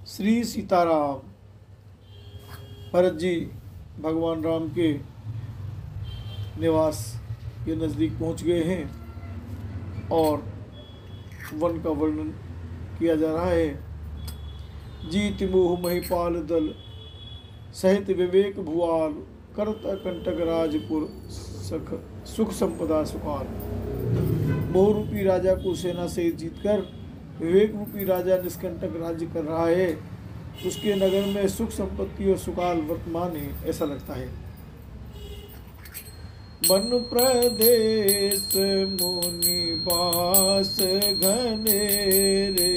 श्री सीताराम। भरत जी भगवान राम के निवास के नज़दीक पहुंच गए हैं और वन का वर्णन किया जा रहा है। जीत मोह महिपाल दल सहित विवेक भुआल करत कंटक राजपुर सुख संपदा सुकाल। मोह रूपी राजा को सेना से जीतकर विवेक रूपी राजा निष्कंटक राज्य कर रहा है। उसके नगर में सुख संपत्ति और सुकाल वर्तमान है, ऐसा लगता है। मन प्रदेश मुनिवास घनेरे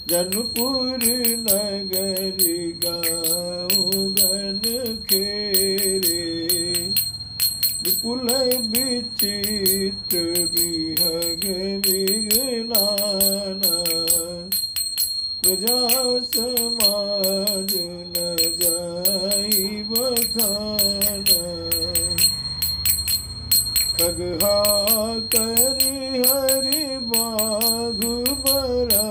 जनपुर नगर गाँव गण खेरे। विपुल विचित्र विहग विघ्नाना प्रजा समाज न जाई बखाना। खगहा कर हरि बाघु बरा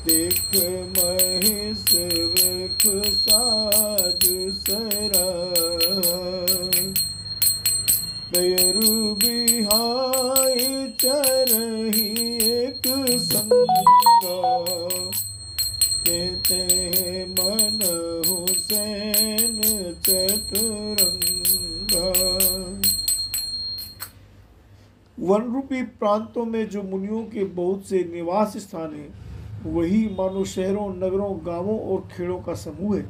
देख महिष वृक्ष साज सरा। बैरु बिहाई चरही एक संगा कहते मन हुसैन चतुरंगा। वन रूपी प्रांतों में जो मुनियों के बहुत से निवास स्थान हैं, वही मानो शहरों, नगरों, गांवों और खेड़ों का समूह है।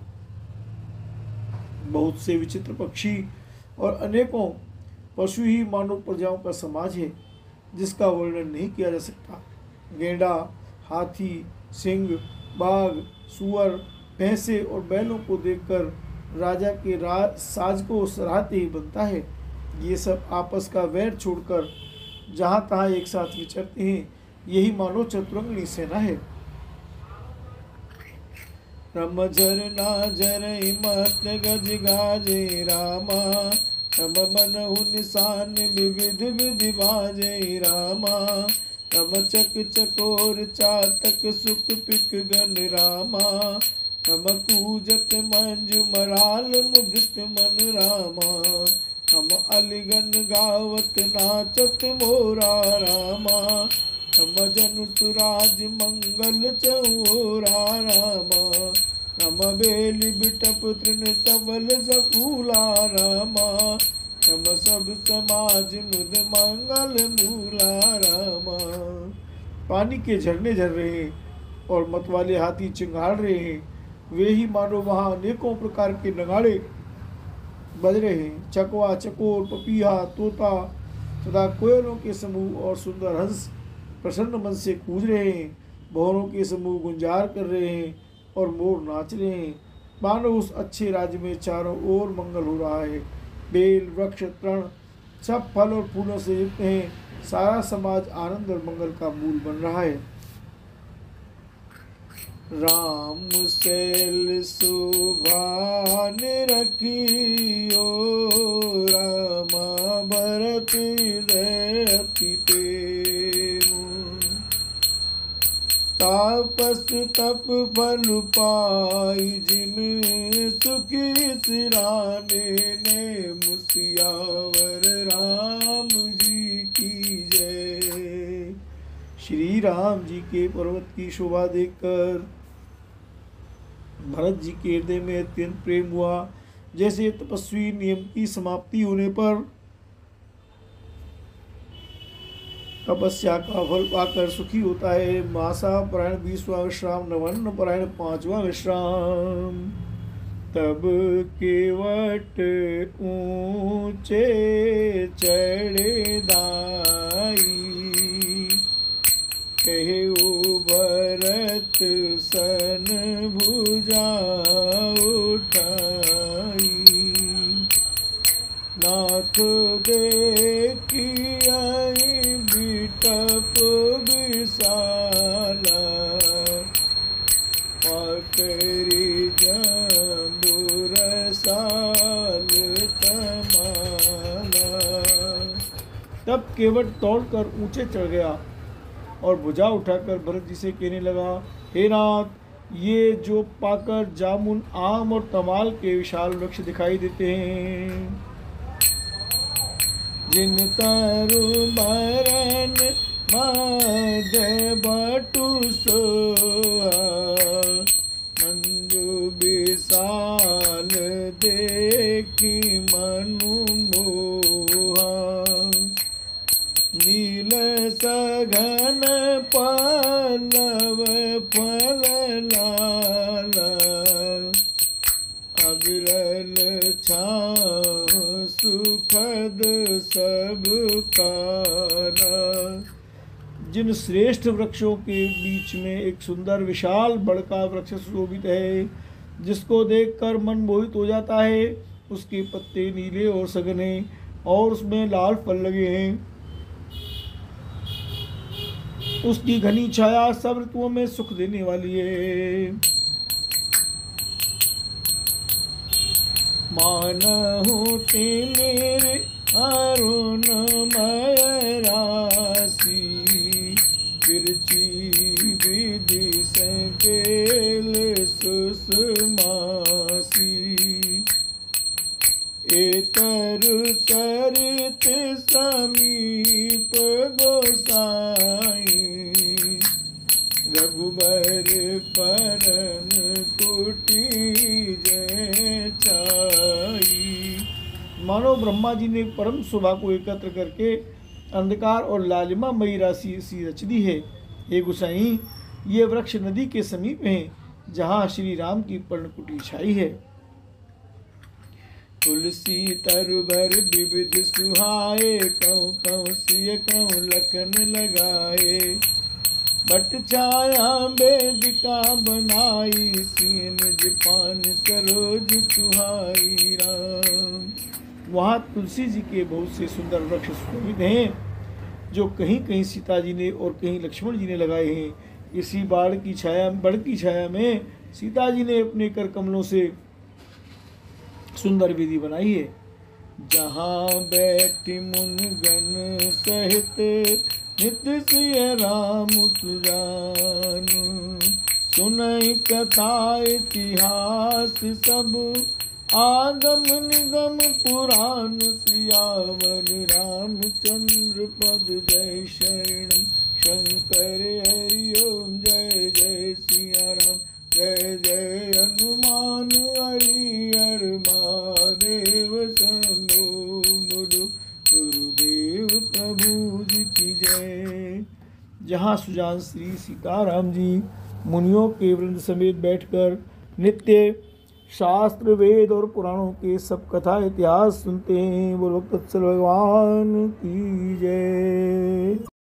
बहुत से विचित्र पक्षी और अनेकों पशु ही मानव प्रजाओं का समाज है, जिसका वर्णन नहीं किया जा सकता। गेंडा, हाथी, सिंह, बाघ, सुअर, भैंसे और बैलों को देखकर राजा के साज को सराहते ही बनता है। ये सब आपस का वैर छोड़कर जहाँ तहाँ एक साथ विचरते हैं। यही मानो चतुरंगनी सेना है। रम झरना झरई मत गज गाजे रामा तब मनहु निशान विविध विधि बाजे रामा। तब चक चकोर चातक सुख पिक गण रामा। तब कूजत मंजु मराल मुदित मन रामा। हम अलिगन गावत नाचत मोरा रामा। हम जन सुराज मंगल चौरा रामा। हम बेली बिटप तृण सबल सफूला रामा। हम सब समाज मुद मंगल मूला रामा। पानी के झरने झर रहे हैं और मतवाले हाथी चिंगाड़ रहे हैं। वे ही मानो वहाँ अनेकों प्रकार के नगाड़े बज रहे हैं। चकवा, चकोर, पपीहा, तोता तथा कोयलों के समूह और सुंदर हंस प्रसन्न मन से कूद रहे हैं। भौरों के समूह गुंजार कर रहे हैं और मोर नाच रहे हैं। मानो उस अच्छे राज्य में चारों ओर मंगल हो रहा है। बेल, वृक्ष, तृण सब फल और फूलों से युक्त हैं। सारा समाज आनंद और मंगल का मूल बन रहा है। राम शैल सुभान रखियो रामा भरत अति प्रेम। तापस तप फल पाई जिन सुखी सिराने ने मुसियावर राम जी की जय। श्री राम जी के पर्वत की शोभा देखकर भरत जी के हृदय में अत्यंत प्रेम हुआ। जैसे तपस्वी नियम की समाप्ति होने पर तपस्या का फल पाकर सुखी होता है। मासा परायण 20वां विश्राम, नवन्न परायण 5वां विश्राम। तब केवट ऊंचे चढ़े दाई कहे भरत सन भुजा उठाई। नाथ देखी आई बिटप विशाला पाकरी जंबुर साल तमाला। तब केवट दौड़कर ऊंचे चढ़ गया और भुजा उठाकर भरत जी से कहने लगा, हे नाथ, ये जो पाकर जामुन, आम और तमाल के विशाल वृक्ष दिखाई देते हैं, जिन तरु बरन मध्य बटु सोआ, मंजु विशाल देखी मनु मोहा, नील सघन पल्लव फल लाला, अविरल छाह सुखद सब काला। जिन श्रेष्ठ वृक्षों के बीच में एक सुंदर विशाल बड़का वृक्ष सुशोभित है, जिसको देखकर मन मोहित हो जाता है। उसके पत्ते नीले और सघने और उसमें लाल फल लगे हैं। उसकी घनी छाया सब ऋतुओं में सुख देने वाली है। मानहु तिमिर अरुणमय राशि, बिरची विधि संकेल सुषमासी, एतर सरित समीप गोसाई, रघुबर परन कुटी जय छाई। मानो ब्रह्मा जी ने परम शोभा को एकत्र करके अंधकार और लालिमा मई राशि सी रच दी है। हे गोसाई, ये वृक्ष नदी के समीप हैं, जहाँ श्री राम की पर्णकुटी छाई है। तुलसी तरु विविध सुहाए, कौ कौ सिय कौ लखन लगाए, बट छाया वेदिका बनाई, सीन जिपान सरोज सुहाई राम। वहाँ तुलसी जी के बहुत से सुंदर वृक्ष सुशोभित हैं, जो कहीं कहीं सीता जी ने और कहीं लक्ष्मण जी ने लगाए हैं। इसी बड़ की छाया में सीता जी ने अपने कर कमलों से सुंदर विधि बनाई है। जहाँ बैठी मुनगन सहित नित्य सिय राम सुजान, सुनई कथा इतिहास सब, आगम निगम पुराण, सियावर रामचंद्र पद जय शरणम, शंकर हरि ओम जय जय सिया राम, जय जय हनुमान हरिहर महादेव शंभो, बोलो गुरुदेव प्रभु जी की जय। जहाँ सुजान श्री सीताराम जी मुनियों के वृंद समेत बैठकर नित्य शास्त्र वेद और पुराणों के सब कथा इतिहास सुनते हैं। बोलो तत्सल भगवान की जय।